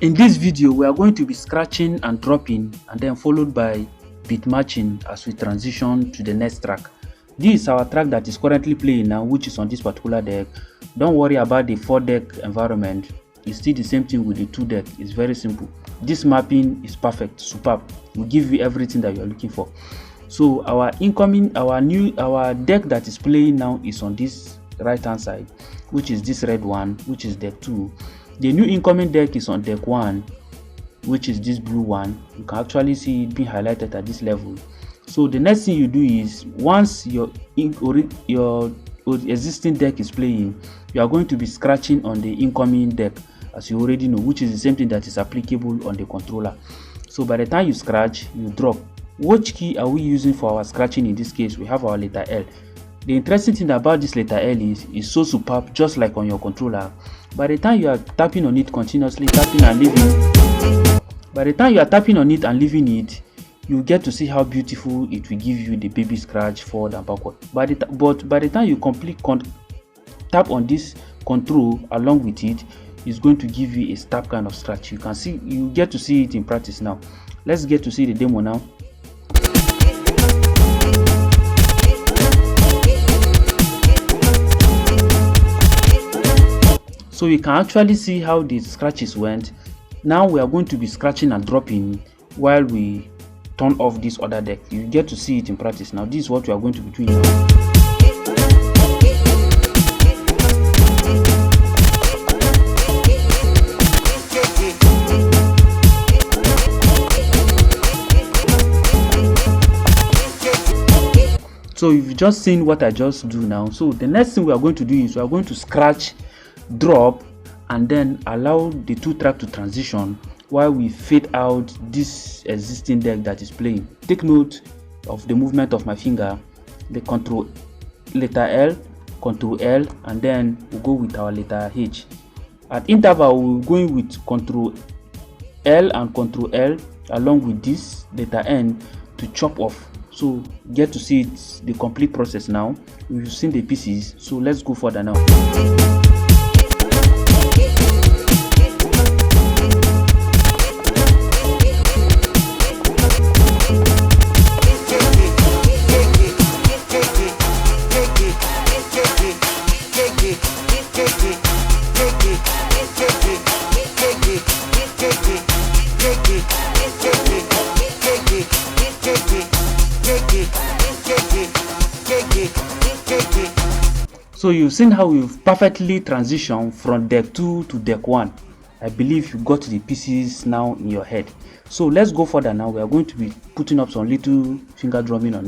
In this video, we are going to be scratching and dropping and then followed by beat matching as we transition to the next track. This is our track that is currently playing now, which is on this particular deck. Don't worry about the 4-deck environment. It's still the same thing with the 2-deck. It's very simple. This mapping is perfect, superb. Will give you everything that you're looking for. So our deck that is playing now is on this right hand side, which is this red one, which is deck 2. The new incoming deck is on deck 1, which is this blue one. You can actually see it being highlighted at this level. So the next thing you do is, once your existing deck is playing, you are going to be scratching on the incoming deck, as you already know, which is the same thing that is applicable on the controller. So by the time you scratch, you drop. Which key are we using for our scratching? In this case, we have our letter L. The interesting thing about this letter L is it's so superb, just like on your controller. By the time you are tapping on it continuously, tapping and leaving, by the time you are tapping on it and leaving it, you get to see how beautiful it will give you the baby scratch forward and backward. But by the time you tap on this control along with it, it's going to give you a stab kind of scratch. You can see, you get to see it in practice now. Let's get to see the demo now. So you can actually see how the scratches went. Now we are going to be scratching and dropping while we turn off this other deck. You get to see it in practice now. This is what we are going to be doing now. So you've just seen what I just do now. So the next thing we are going to do is we are going to scratch, drop, and then allow the 2 track to transition while we fade out this existing deck that is playing. Take note of the movement of my finger, the control letter L, control L, and then we'll go with our letter H. At interval, we're going with control L and control L along with this letter N to chop off. So get to see it, the complete process now. We've seen the pieces, so let's go further now. So you've seen how we've perfectly transitioned from deck 2 to deck 1. I believe you got the pieces now in your head. So let's go further now. We are going to be putting up some little finger drumming on it.